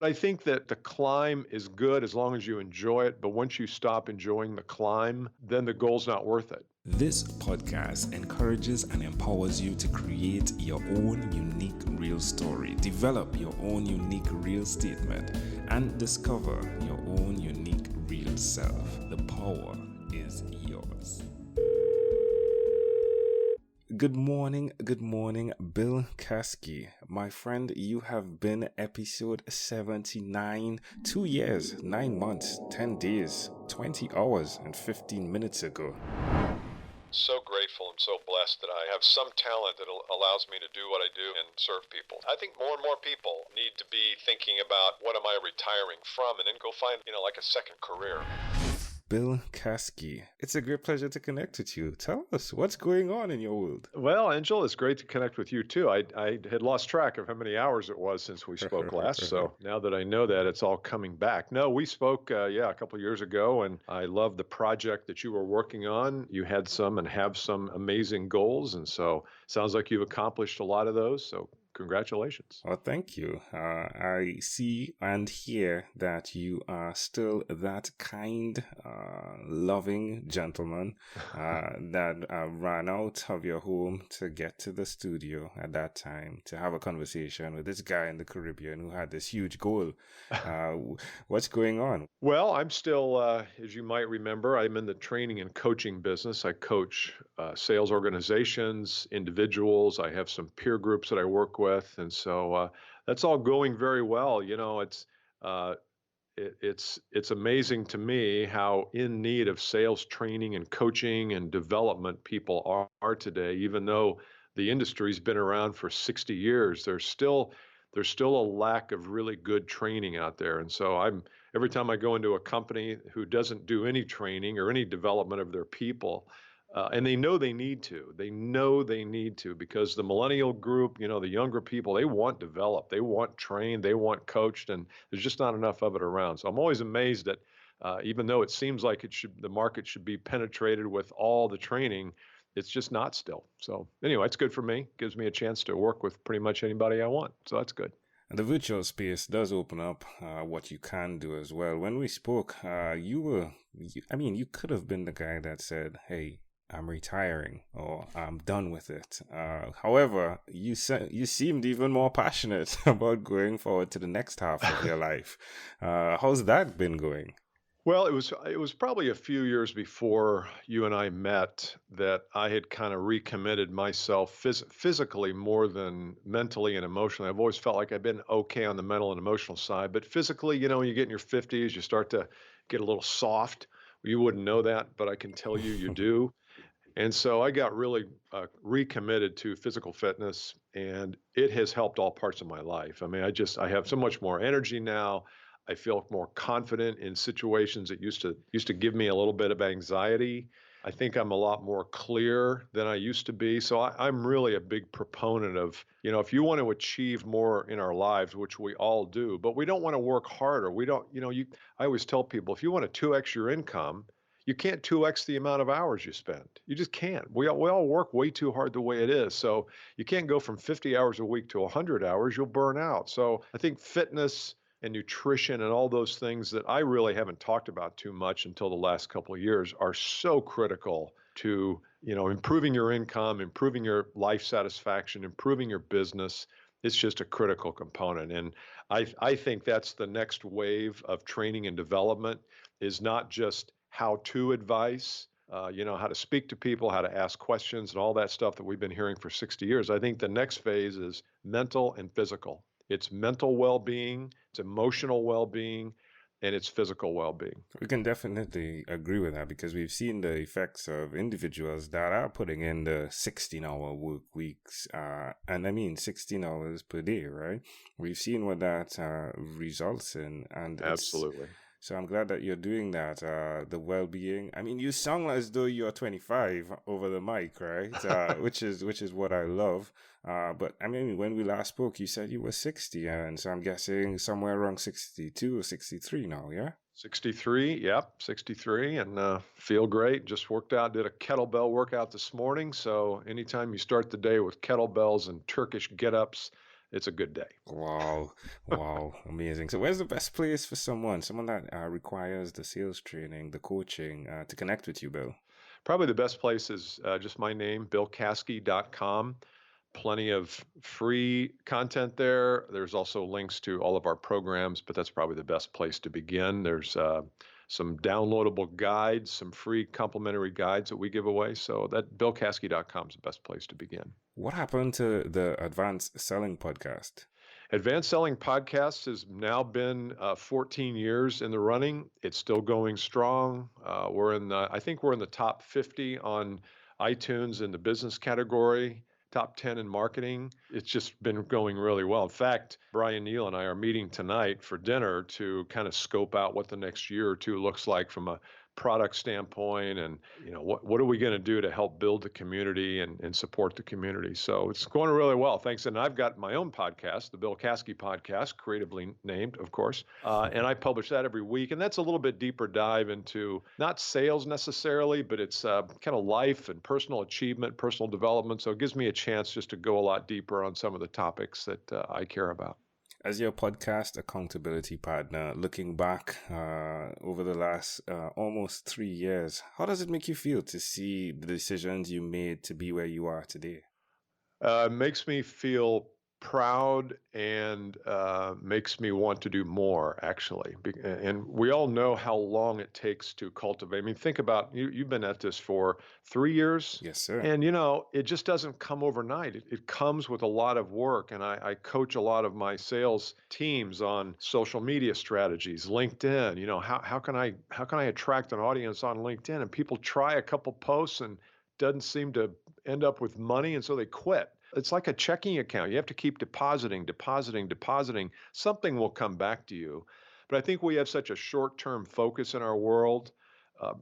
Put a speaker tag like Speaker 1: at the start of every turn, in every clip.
Speaker 1: I think that the climb is good as long as you enjoy it, but once you stop enjoying the climb, then the goal's not worth it.
Speaker 2: This podcast encourages and empowers you to create your own unique real story, develop your own unique real statement, and discover your own unique real self. The power is yours. Good morning, Bill Caskey. My friend, you have been episode 79, 2 years, 9 months, 10 days, 20 hours, and 15 minutes ago.
Speaker 1: So grateful and so blessed that I have some talent that allows me to do what I do and serve people. I think more and more people need to be thinking about what am I retiring from and then go find, like a second career.
Speaker 2: Bill Caskey, it's a great pleasure to connect with you. Tell us what's going on in your world.
Speaker 1: Well, Angel, it's great to connect with you too. I had lost track of how many hours it was since we spoke last. So now that I know that, it's all coming back. No, we spoke, a couple of years ago, and I love the project that you were working on. You had some and have some amazing goals. And so sounds like you've accomplished a lot of those. So congratulations.
Speaker 2: Well, thank you. I see and hear that you are still that kind, loving gentleman that ran out of your home to get to the studio at that time to have a conversation with this guy in the Caribbean who had this huge goal. What's going on?
Speaker 1: Well, I'm still, as you might remember, I'm in the training and coaching business. I coach sales organizations, individuals. I have some peer groups that I work with, and so that's all going very well. Uh, it's amazing to me how in need of sales training and coaching and development people are today. Even though the industry's been around for 60 years, there's still a lack of really good training out there. And so every time I go into a company who doesn't do any training or any development of their people, and they know they need to. They know they need to because the millennial group, the younger people, they want developed, they want trained, they want coached, and there's just not enough of it around. So I'm always amazed that even though it seems like the market should be penetrated with all the training, it's just not still. So anyway, it's good for me. Gives me a chance to work with pretty much anybody I want. So that's good.
Speaker 2: And the virtual space does open up what you can do as well. When we spoke, you could have been the guy that said, hey, I'm retiring or I'm done with it. However, you seemed even more passionate about going forward to the next half of your life. How's that been going?
Speaker 1: Well, it was probably a few years before you and I met that I had kind of recommitted myself physically more than mentally and emotionally. I've always felt like I've been okay on the mental and emotional side, but physically, when you get in your 50s, you start to get a little soft. You wouldn't know that, but I can tell you, you do. And so I got really recommitted to physical fitness, and it has helped all parts of my life. I mean, I have so much more energy now. I feel more confident in situations that used to give me a little bit of anxiety. I think I'm a lot more clear than I used to be. So I'm really a big proponent of, if you want to achieve more in our lives, which we all do, but we don't want to work harder. We don't, I always tell people, if you want to 2x your income, you can't 2x the amount of hours you spend. You just can't. We all work way too hard the way it is. So you can't go from 50 hours a week to 100 hours. You'll burn out. So I think fitness and nutrition and all those things that I really haven't talked about too much until the last couple of years are so critical to, improving your income, improving your life satisfaction, improving your business. It's just a critical component. And I think that's the next wave of training and development is not just how-to advice, how to speak to people, how to ask questions, and all that stuff that we've been hearing for 60 years. I think the next phase is mental and physical. It's mental well-being, it's emotional well-being, and it's physical well-being.
Speaker 2: We can definitely agree with that because we've seen the effects of individuals that are putting in the 16-hour work weeks, and I mean 16 hours per day, right? We've seen what that results in, and
Speaker 1: Absolutely.
Speaker 2: so I'm glad that you're doing that. The well-being. I mean, you sound as though you're 25 over the mic, right? Which is what I love. But I mean, when we last spoke, you said you were 60, and so I'm guessing somewhere around 62 or 63 now, yeah?
Speaker 1: 63, yep, 63, and feel great. Just worked out, did a kettlebell workout this morning. So anytime you start the day with kettlebells and Turkish get-ups, it's a good day.
Speaker 2: Wow, wow, amazing. So, where's the best place for someone that requires the sales training, the coaching, to connect with you, Bill?
Speaker 1: Probably the best place is just my name, billcaskey.com. Plenty of free content there. There's also links to all of our programs, but that's probably the best place to begin. There's some downloadable guides, some free complimentary guides that we give away. So that billcaskey.com is the best place to begin.
Speaker 2: What happened to the Advanced Selling podcast?
Speaker 1: Advanced Selling Podcasts has now been 14 years in the running. It's still going strong. I think we're in the top 50 on iTunes in the business category, top 10 in marketing. It's just been going really well. In fact, Brian Neal and I are meeting tonight for dinner to kind of scope out what the next year or two looks like from a product standpoint, and what are we going to do to help build the community and support the community. So it's going really well, thanks. And I've got my own podcast, the Bill Caskey podcast, creatively named, of course, and I publish that every week. And that's a little bit deeper dive into not sales necessarily, but it's kind of life and personal achievement, personal development. So it gives me a chance just to go a lot deeper on some of the topics that I care about.
Speaker 2: As your podcast accountability partner, looking back over the last almost 3 years, how does it make you feel to see the decisions you made to be where you are today?
Speaker 1: Makes me feel proud and makes me want to do more, actually. And we all know how long it takes to cultivate. I mean, think about you've been at this for 3 years.
Speaker 2: Yes, sir.
Speaker 1: And, it just doesn't come overnight. It comes with a lot of work. And I coach a lot of my sales teams on social media strategies, LinkedIn. How can I attract an audience on LinkedIn? And people try a couple posts and doesn't seem to end up with money, and so they quit. It's like a checking account. You have to keep depositing, depositing, depositing. Something will come back to you. But I think we have such a short-term focus in our world.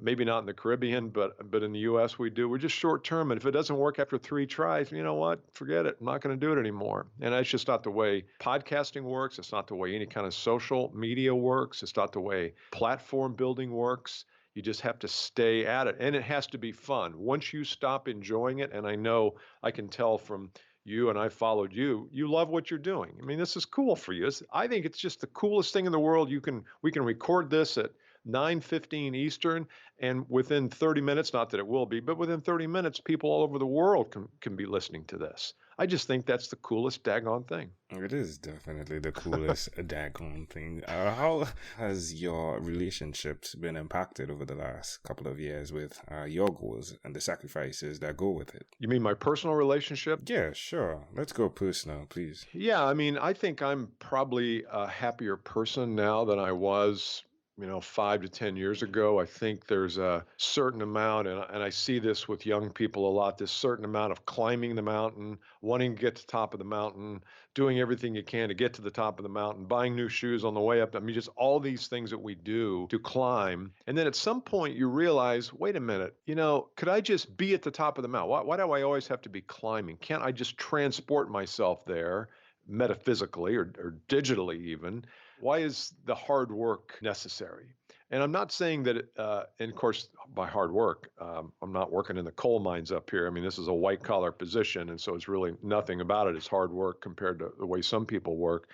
Speaker 1: Maybe not in the Caribbean, but in the U.S. we do. We're just short-term, and if it doesn't work after 3 tries, you know what? Forget it. I'm not going to do it anymore. And that's just not the way podcasting works. It's not the way any kind of social media works. It's not the way platform building works. You just have to stay at it, and it has to be fun. Once you stop enjoying it, and I know I can tell from you, and I followed you, you love what you're doing. I mean, this is cool for you. I think it's just the coolest thing in the world. We can record this at 9:15 Eastern, and within 30 minutes, not that it will be, but within 30 minutes, people all over the world can be listening to this. I just think that's the coolest daggone thing.
Speaker 2: It is definitely the coolest daggone thing. How has your relationships been impacted over the last couple of years with your goals and the sacrifices that go with it?
Speaker 1: You mean my personal relationship?
Speaker 2: Yeah, sure. Let's go personal, please.
Speaker 1: Yeah, I mean, I think I'm probably a happier person now than I was, 5 to 10 years ago. I think there's a certain amount, and I see this with young people a lot, this certain amount of climbing the mountain, wanting to get to the top of the mountain, doing everything you can to get to the top of the mountain, buying new shoes on the way up. I mean, just all these things that we do to climb. And then at some point you realize, wait a minute, could I just be at the top of the mountain? Why do I always have to be climbing? Can't I just transport myself there metaphysically or digitally even? Why is the hard work necessary? And I'm not saying that, and of course, by hard work, I'm not working in the coal mines up here. I mean, this is a white collar position. And so it's really nothing about it is hard work compared to the way some people work.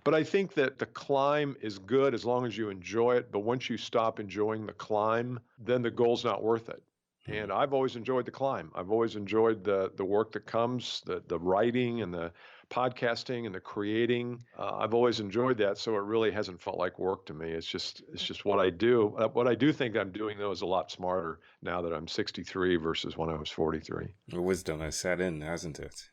Speaker 1: But I think that the climb is good as long as you enjoy it. But once you stop enjoying the climb, then the goal's not worth it. And I've always enjoyed the climb. I've always enjoyed the work that comes, the writing and the podcasting and the creating. I've always enjoyed that, so it really hasn't felt like work to me. It's just what I do. What I do think I'm doing though is a lot smarter now that I'm 63 versus when I was 43.
Speaker 2: Wisdom has set in, hasn't it?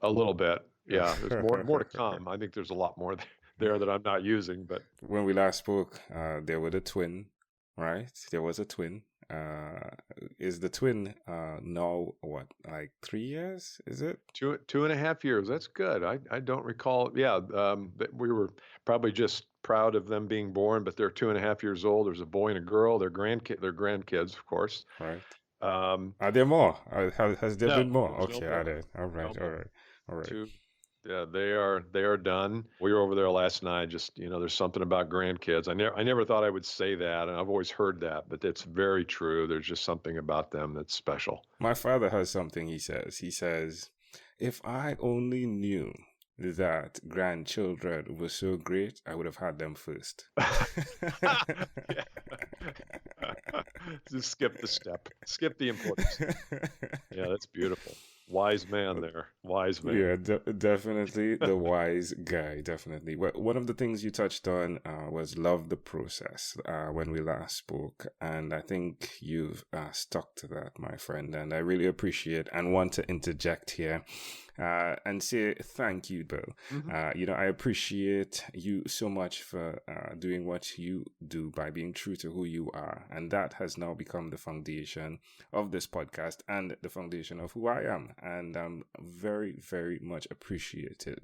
Speaker 1: A little bit, yeah. There's more to come. I think there's a lot more there that I'm not using. But
Speaker 2: when we last spoke, there was a twin, right? There was a twin. Is the twin now what, like 3 years? Is it
Speaker 1: 2.5 years? That's good. I don't recall. Yeah, we were probably just proud of them being born, but they're 2.5 years old. There's a boy and a girl. They're grandkids, of course.
Speaker 2: right? Are
Speaker 1: Um,
Speaker 2: there more? Has there
Speaker 1: no,
Speaker 2: been more?
Speaker 1: there's no
Speaker 2: Okay, are
Speaker 1: more.
Speaker 2: there? All
Speaker 1: No
Speaker 2: right, all
Speaker 1: more.
Speaker 2: right, all right.
Speaker 1: Two. Yeah, they are done. We were over there last night. Just there's something about grandkids. I never thought I would say that, and I've always heard that, but it's very true. There's just something about them that's special.
Speaker 2: My father has something he says. He says, if I only knew that grandchildren were so great, I would have had them first.
Speaker 1: Yeah. Just skip the step. Skip the important step. Yeah, that's beautiful. Wise man there. Wise man.
Speaker 2: Yeah, definitely the wise guy. Definitely. Well, one of the things you touched on was love the process when we last spoke. And I think you've stuck to that, my friend. And I really appreciate and want to interject here and say thank you, Bill.
Speaker 1: Mm-hmm.
Speaker 2: I appreciate you so much for doing what you do by being true to who you are. And that has now become the foundation of this podcast and the foundation of who I am. And I'm very, very much appreciating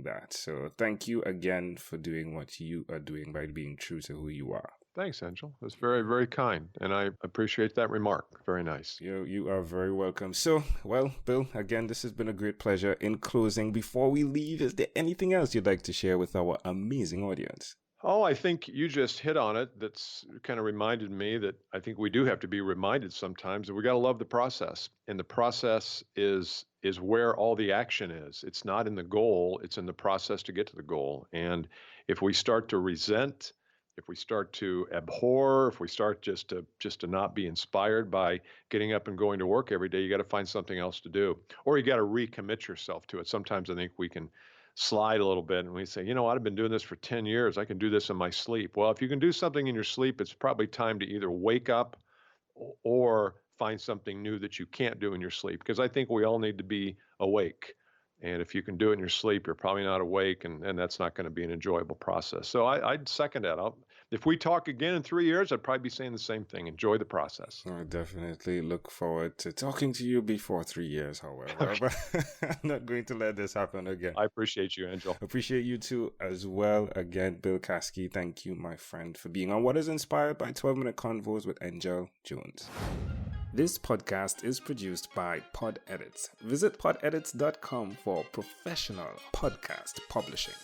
Speaker 2: that. So thank you again for doing what you are doing by being true to who you are.
Speaker 1: Thanks, Angel. That's very, very kind. And I appreciate that remark. Very nice.
Speaker 2: You are very welcome. So, well, Bill, again, this has been a great pleasure. In closing, before we leave, is there anything else you'd like to share with our amazing audience?
Speaker 1: Oh, I think you just hit on it. That's kind of reminded me that I think we do have to be reminded sometimes that we got to love the process. And the process is where all the action is. It's not in the goal, it's in the process to get to the goal. And if we start to resent, if we start to abhor, if we start just to not be inspired by getting up and going to work every day, you got to find something else to do. Or you got to recommit yourself to it. Sometimes I think we can slide a little bit and we say, you know what, I've been doing this for 10 years. I can do this in my sleep. Well, if you can do something in your sleep, it's probably time to either wake up or find something new that you can't do in your sleep. Because I think we all need to be awake. And if you can do it in your sleep, you're probably not awake, and that's not going to be an enjoyable process. So I'd second that. If we talk again in 3 years, I'd probably be saying the same thing. Enjoy the process.
Speaker 2: I definitely look forward to talking to you before 3 years, however.
Speaker 1: Okay.
Speaker 2: I'm not going to let this happen again.
Speaker 1: I appreciate you, Angel.
Speaker 2: Appreciate you too as well. Again, Bill Caskey, thank you, my friend, for being on what is inspired by 12-Minute Convos with Angel Jones. This podcast is produced by Pod Edits. Visit podedits.com for professional podcast publishing.